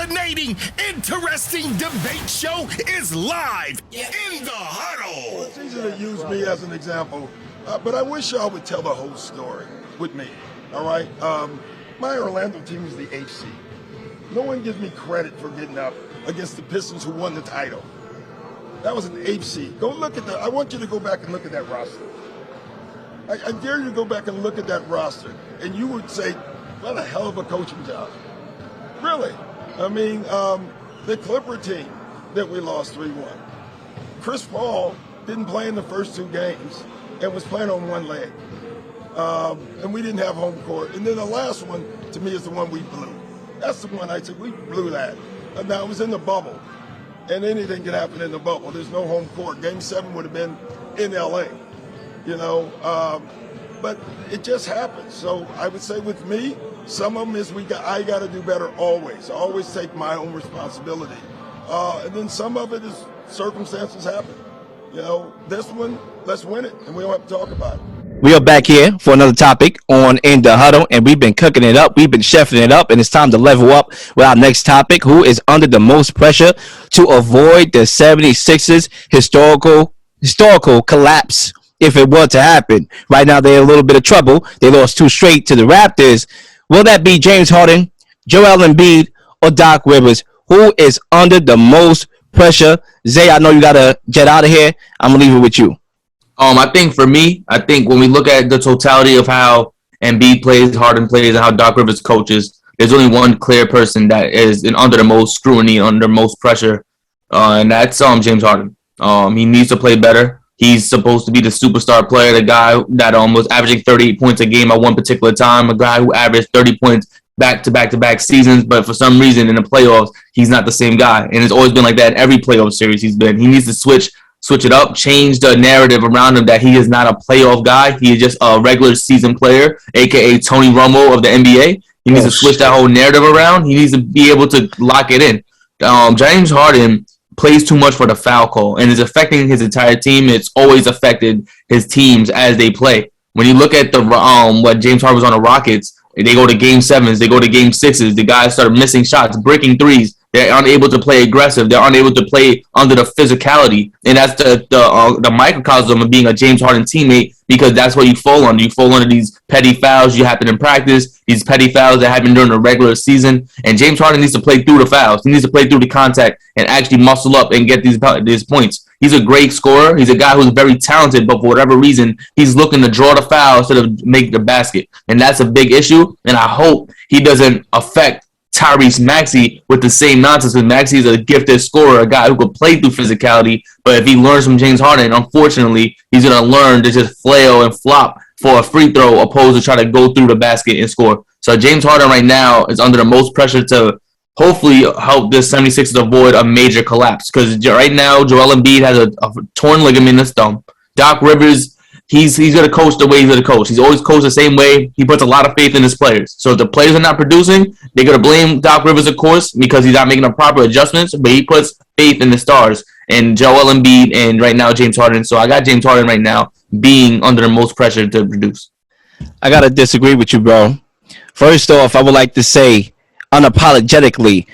fascinating, interesting debate show is live in the huddle. Well, it's easy to use me as an example, but I wish y'all would tell the whole story with me, all right? My Orlando team was the HC. No one gives me credit for getting up against the Pistons who won the title. That was an HC. Go look at I want you to go back and look at that roster. I dare you to go back and look at that roster, and you would say, what a hell of a coaching job. Really. I mean, the Clipper team that we lost 3-1. Chris Paul didn't play in the first two games and was playing on one leg. And we didn't have home court. And then the last one, to me, is the one we blew. That's the one I said, we blew that. Now, it was in the bubble, and anything can happen in the bubble. There's no home court. Game 7 would have been in L.A., you know. But it just happened. So I would say with me, some of them is I got to do better always. I always take my own responsibility. And then some of it is circumstances happen. You know, this one, let's win it, and we don't have to talk about it. We are back here for another topic on In the Huddle, and we've been cooking it up. We've been chefing it up, and it's time to level up with our next topic. Who is under the most pressure to avoid the 76ers historical collapse if it were to happen? Right now, they're in a little bit of trouble. They lost 2 straight to the Raptors. Will that be James Harden, Joel Embiid, or Doc Rivers? Who is under the most pressure? Zay, I know you got to jet out of here. I'm going to leave it with you. I think for me, when we look at the totality of how Embiid plays, Harden plays, and how Doc Rivers coaches, there's only one clear person that is under the most scrutiny, under most pressure, and that's James Harden. He needs to play better. He's supposed to be the superstar player, the guy that was averaging 38 points a game at one particular time, a guy who averaged 30 points back-to-back seasons, but for some reason in the playoffs, he's not the same guy, and it's always been like that in every playoff series he's been. He needs to switch it up, change the narrative around him that he is not a playoff guy. He is just a regular season player, a.k.a. Tony Romo of the NBA. He needs to switch that whole narrative around. He needs to be able to lock it in. James Harden plays too much for the foul call, and it's affecting his entire team. It's always affected his teams as they play. When you look at what James Harden was on the Rockets, they go to game 7s, they go to game 6s. The guys start missing shots, breaking threes. They're unable to play aggressive. They're unable to play under the physicality. And that's the microcosm of being a James Harden teammate, because that's what you fall under. You fall under these petty fouls you happen in practice, these petty fouls that happen during the regular season. And James Harden needs to play through the fouls. He needs to play through the contact and actually muscle up and get these points. He's a great scorer. He's a guy who's very talented, but for whatever reason, he's looking to draw the foul instead of make the basket. And that's a big issue. And I hope he doesn't affect Tyrese Maxey with the same nonsense, because Maxey is a gifted scorer, a guy who could play through physicality. But if he learns from James Harden, unfortunately, he's going to learn to just flail and flop for a free throw opposed to try to go through the basket and score. So James Harden right now is under the most pressure to hopefully help the 76ers avoid a major collapse, because right now Joel Embiid has a torn ligament in his thumb. Doc Rivers, he's going to coach the way he's going to coach. He's always coached the same way. He puts a lot of faith in his players. So if the players are not producing, they're going to blame Doc Rivers, of course, because he's not making the proper adjustments, but he puts faith in the stars, and Joel Embiid and right now James Harden. So I got James Harden right now being under the most pressure to produce. I got to disagree with you, bro. First off, I would like to say unapologetically,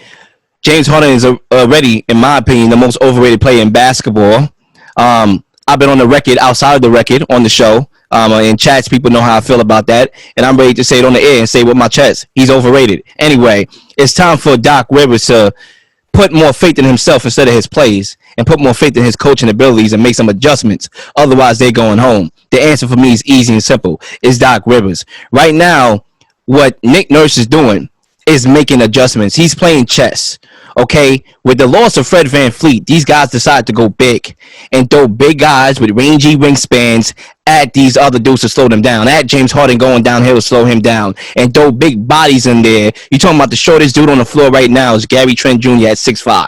James Harden is already, in my opinion, the most overrated player in basketball. I've been on the record, outside of the record, on the show. In chats, people know how I feel about that. And I'm ready to say it on the air and say it with my chest. He's overrated. Anyway, it's time for Doc Rivers to put more faith in himself instead of his plays, and put more faith in his coaching abilities and make some adjustments. Otherwise, they're going home. The answer for me is easy and simple. It's Doc Rivers. Right now, what Nick Nurse is doing is making adjustments. He's playing chess. Okay, with the loss of Fred VanVleet, these guys decide to go big and throw big guys with rangy wingspans at these other dudes to slow them down. At James Harden going downhill to slow him down, and throw big bodies in there. You're talking about the shortest dude on the floor right now is Gary Trent Jr. at 6'5".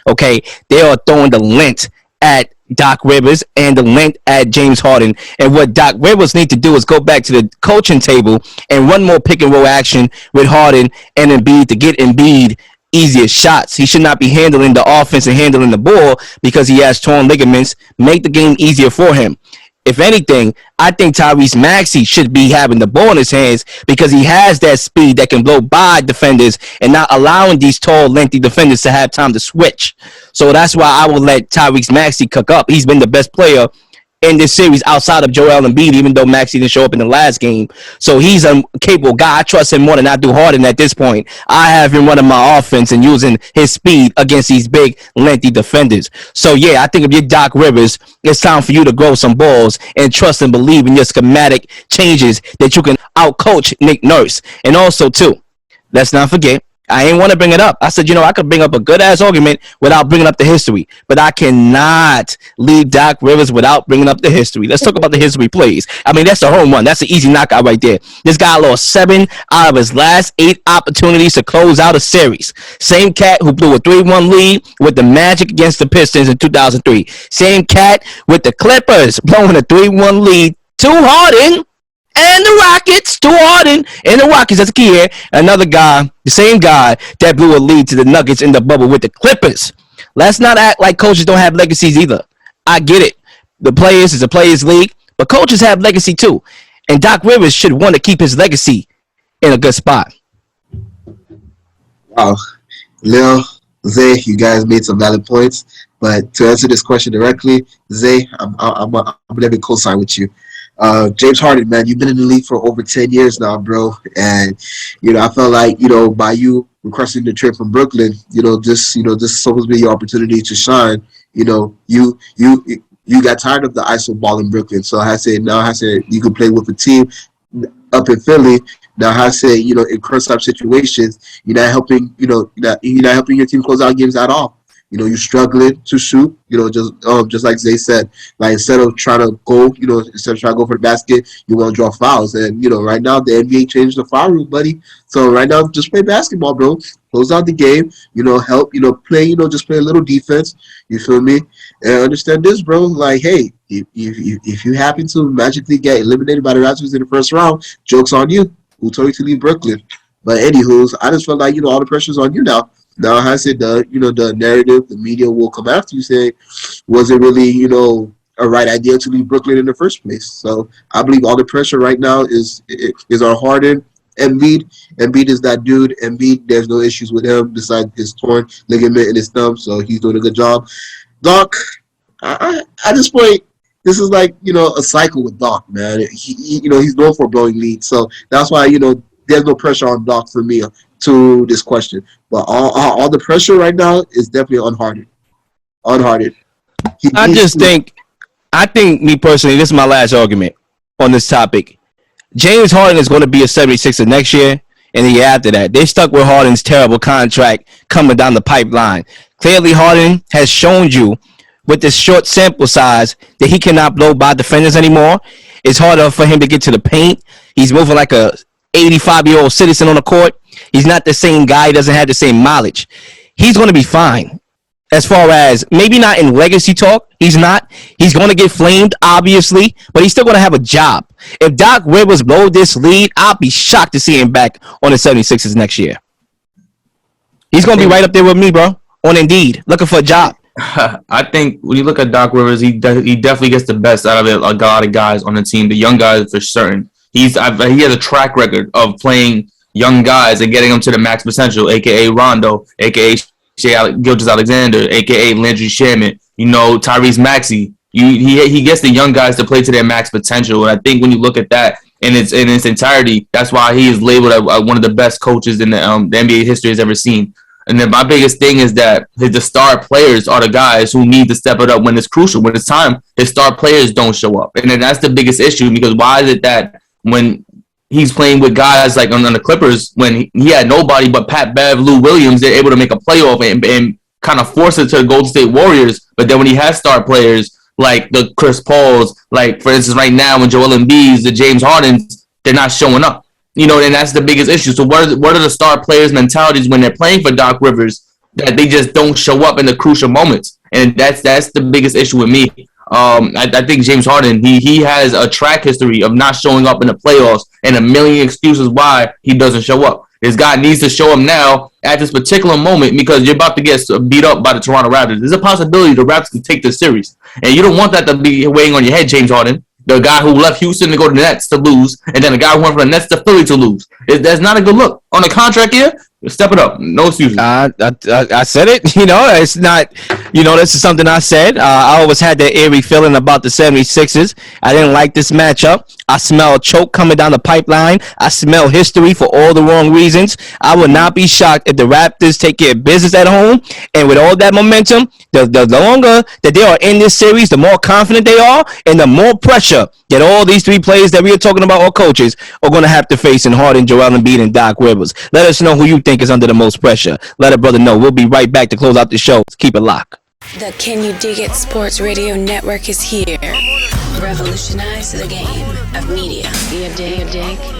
Okay, they are throwing the length at Doc Rivers and the length at James Harden. And what Doc Rivers need to do is go back to the coaching table and run more pick and roll action with Harden and Embiid to get Embiid easier shots. He should not be handling the offense and handling the ball because he has torn ligaments. Make the game easier for him. If anything, I think Tyrese Maxey should be having the ball in his hands because he has that speed that can blow by defenders and not allowing these tall, lengthy defenders to have time to switch. So that's why I will let Tyrese Maxey cook up. He's been the best player in this series outside of Joel Embiid, even though Maxey didn't show up in the last game. So he's a capable guy. I trust him more than I do Harden at this point. I have him running my offense and using his speed against these big, lengthy defenders. So, yeah, I think if you're Doc Rivers, it's time for you to grow some balls and trust and believe in your schematic changes that you can outcoach Nick Nurse. And also, too, let's not forget, I ain't want to bring it up. I said, I could bring up a good-ass argument without bringing up the history. But I cannot leave Doc Rivers without bringing up the history. Let's talk about the history, please. I mean, that's a home run. That's an easy knockout right there. This guy lost 7 out of his last 8 opportunities to close out a series. Same cat who blew a 3-1 lead with the Magic against the Pistons in 2003. Same cat with the Clippers blowing a 3-1 lead to Harden and the Rockets, to Harden and the Rockets. That's the key here. Another guy, the same guy that blew a lead to the Nuggets in the bubble with the Clippers. Let's not act like coaches don't have legacies either. I get it. The players is a players league, but coaches have legacy too. And Doc Rivers should want to keep his legacy in a good spot. Wow. Lil, Zay, you guys made some valid points. But to answer this question directly, Zay, I'm going to co-sign with you. James Harden, man, you've been in the league for over 10 years now, bro. And, I felt like, by you requesting the trade from Brooklyn, this is supposed to be your opportunity to shine. You got tired of the ISO ball in Brooklyn. So I said, you can play with a team up in Philly. Now I say, in crunch time situations, you're not helping your team close out games at all. You're struggling to shoot, just like Zay said, like instead of trying to go for the basket, you want to draw fouls. And, right now the NBA changed the foul rule, buddy. So right now, just play basketball, bro. Close out the game, help, play, just play a little defense. You feel me? And understand this, bro. Like, hey, if you happen to magically get eliminated by the Raptors in the first round, joke's on you. Who told you to leave Brooklyn? But anywho, I just felt like, all the pressure's on you now. Now, I said the narrative, the media will come after you saying, was it really, a right idea to leave Brooklyn in the first place? So I believe all the pressure right now is on Harden. Embiid is that dude. Embiid, there's no issues with him besides his torn ligament in his thumb, so he's doing a good job. Doc, at this point, this is like, a cycle with Doc, man. He's known for blowing leads, so that's why, there's no pressure on Doc for me to this question. But all the pressure right now is definitely on Harden. I think me personally, this is my last argument on this topic. James Harden is going to be a 76er next year and the year after that. They stuck with Harden's terrible contract coming down the pipeline. Clearly, Harden has shown you with this short sample size that he cannot blow by defenders anymore. It's harder for him to get to the paint. He's moving like a 85-year-old citizen on the court. He's not the same guy. He doesn't have the same mileage. He's going to be fine. As far as maybe not in legacy talk, he's not. He's going to get flamed, obviously, but he's still going to have a job. If Doc Rivers blow this lead, I'll be shocked to see him back on the 76ers next year. He's going to be right up there with me, bro, on Indeed, looking for a job. I think when you look at Doc Rivers, he definitely gets the best out of it. A lot of guys on the team, the young guys for certain. He has a track record of playing young guys and getting them to the max potential, a.k.a. Rondo, a.k.a. Gilgeous-Alexander, a.k.a. Landry Shamet, Tyrese Maxey. He gets the young guys to play to their max potential. And I think when you look at that in its entirety, that's why he is labeled as one of the best coaches in the NBA history has ever seen. And then my biggest thing is that the star players are the guys who need to step it up when it's crucial. When it's time, his star players don't show up. And then that's the biggest issue, because why is it that when he's playing with guys like on the Clippers, when he had nobody but Pat Bev, Lou Williams, they're able to make a playoff and kind of force it to the Golden State Warriors. But then when he has star players like the Chris Pauls, like for instance right now when Joel Embiid, the James Hardens, they're not showing up. And that's the biggest issue. So what are the star players' mentalities when they're playing for Doc Rivers that they just don't show up in the crucial moments? And that's the biggest issue with me. I think James Harden, he has a track history of not showing up in the playoffs and a million excuses why he doesn't show up. This guy needs to show up now at this particular moment because you're about to get beat up by the Toronto Raptors. There's a possibility the Raptors can take this series. And you don't want that to be weighing on your head, James Harden. The guy who left Houston to go to the Nets to lose, and then the guy who went from the Nets to Philly to lose. That's not a good look. On a contract year, step it up. No excuses. I said it. It's not. This is something I said. I always had that eerie feeling about the 76ers. I didn't like this matchup. I smell a choke coming down the pipeline. I smell history for all the wrong reasons. I would not be shocked if the Raptors take care of business at home. And with all that momentum, the longer that they are in this series, the more confident they are, and the more pressure that all these three players that we are talking about, or coaches, are going to have to face in Harden, Joel Embiid, and Doc Rivers. Let us know who you think is under the most pressure. Let a brother know. We'll be right back to close out the show. Keep it locked. The Can You Dig It Sports Radio Network is here. Revolutionize the game of media. You dig?